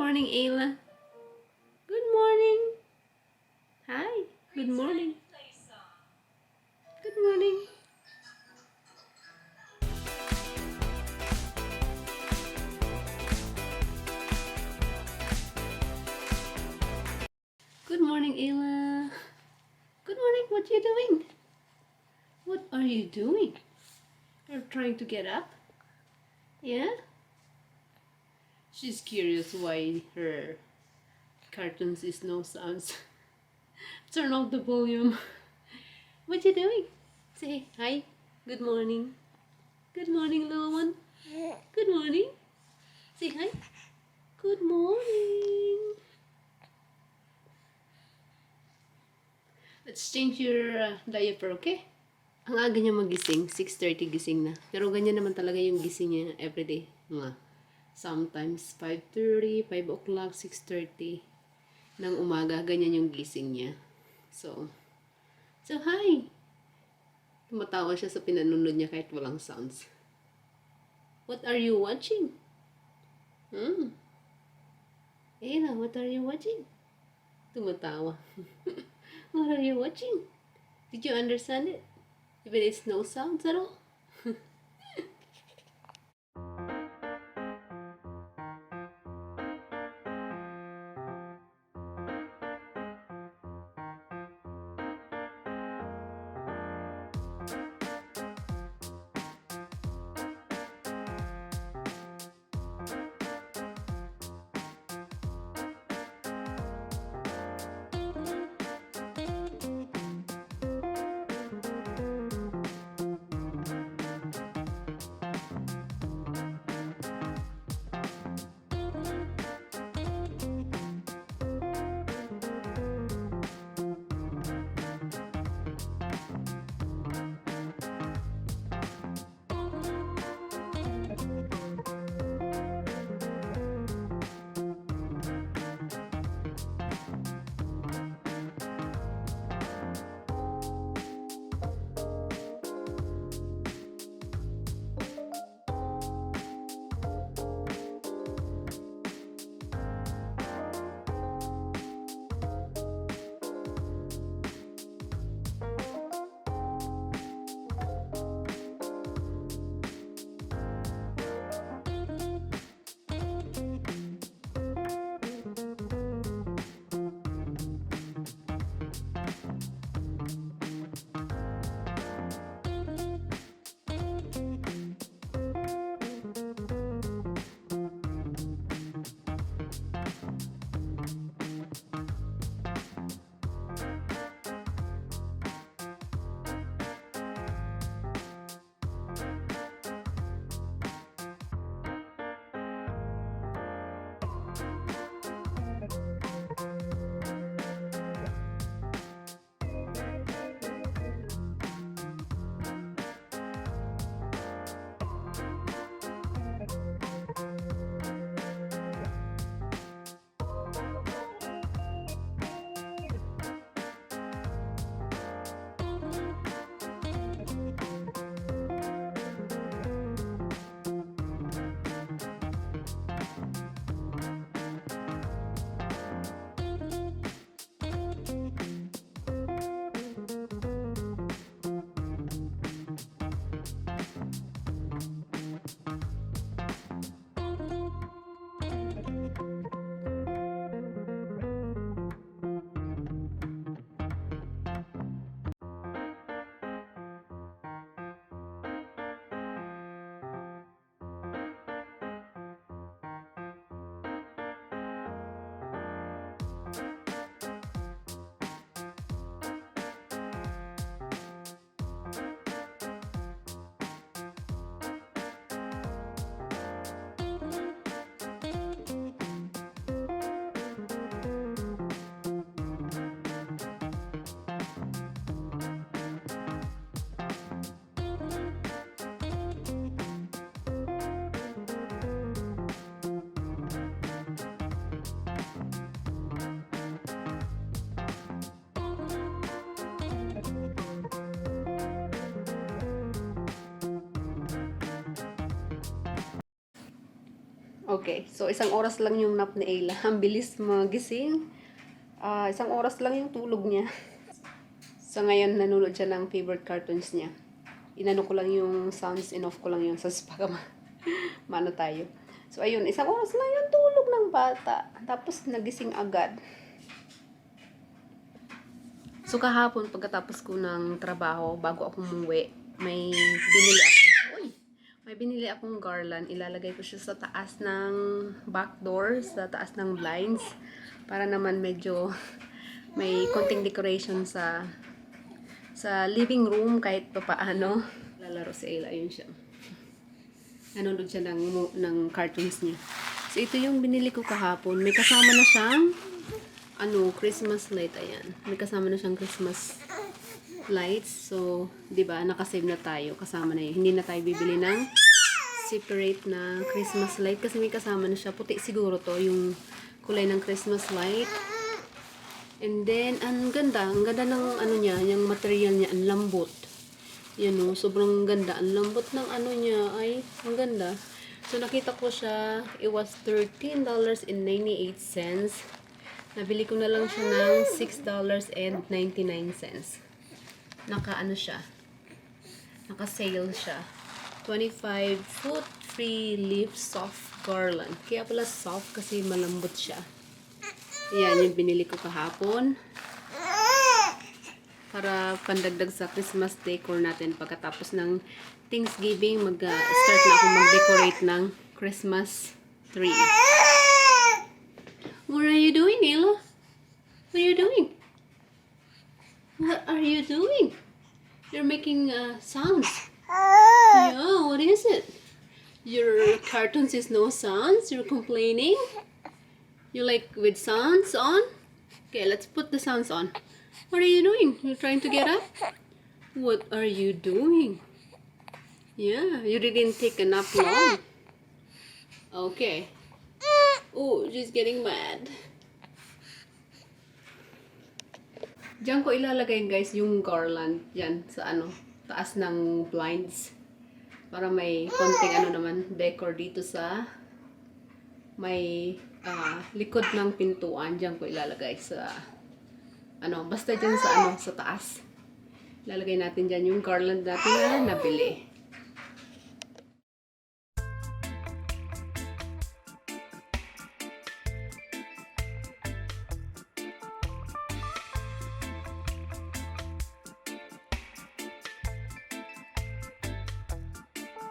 morning, Ayla. Good morning. Hi. Good morning. Good morning. Good morning, Ayla. Good morning. What are you doing? What are you doing? You're trying to get up? Yeah? She's curious why her cartoons is no sounds. Turn off the volume. What you doing? Say hi. Good morning. Good morning, little one. Good morning. Say hi. Good morning. Let's change your diaper, okay? Ang aga niya magising, 6:30 gising na. Pero ganyan naman talaga yung gising niya everyday. Mga sometimes 5:30, 5 o'clock, 6:30 ng umaga. Ganyan yung gising niya. So hi! Tumatawa siya sa pinanunod niya kahit walang sounds. What are you watching? Ayla, what are you watching? Tumatawa. What are you watching? Did you understand it? If it is no sounds at all? Okay, so isang oras lang yung nap ni Ayla. Ang bilis magising. Isang oras lang yung tulog niya. So ngayon, nanonood siya ng favorite cartoons niya. Inano ko lang yung sounds, in-off ko lang yung sa para mano tayo. So ayun, isang oras lang yung tulog ng bata. Tapos nagising agad. So kahapon, pagkatapos ko ng trabaho, bago ako umuwi, may binili akong garland. Ilalagay ko siya sa taas ng back door, sa taas ng blinds. Para naman medyo may konting decoration sa living room kahit papaano. Lalaro si Ayla, ayun siya. Nanonood siya ng cartoons niya. So ito yung binili ko kahapon. May kasama na siyang Christmas light. Ayan. May kasama na siyang Christmas lights. So, 'di ba, nakasave na tayo. Kasama na 'yun. Hindi na tayo bibili ng separate na Christmas light kasi may kasama na siya. Puti siguro 'to yung kulay ng Christmas light. And then, ang ganda ng niya, yung material niya, ang lambot. Yan o, sobrang ganda. Ang lambot ng niya, ay, ang ganda. So, nakita ko siya, it was $13.98. Nabili ko na lang siya ng $6.99. Siya. Naka-sale siya. 25 foot free leaf soft garland. Kaya pala soft kasi malambot siya. Yan yung binili ko kahapon. Para pandagdag sa Christmas decor natin. Pagkatapos ng Thanksgiving, start na akong mag-decorate ng Christmas tree. What are you doing, Ella? What are you doing? What are you doing? You're making sounds. Yeah, what is it? Your cartoons is no sounds? You're complaining? You like with sounds on? Okay, let's put the sounds on. What are you doing? You're trying to get up? What are you doing? Yeah, you didn't take a nap long. Okay. Oh, she's getting mad. Diyan ko ilalagay, guys, yung garland. Diyan, sa taas ng blinds. Para may konting naman, decor dito sa may likod ng pintuan. Diyan ko ilalagay sa basta dyan sa sa taas. Ilalagay natin dyan yung garland natin na nabili.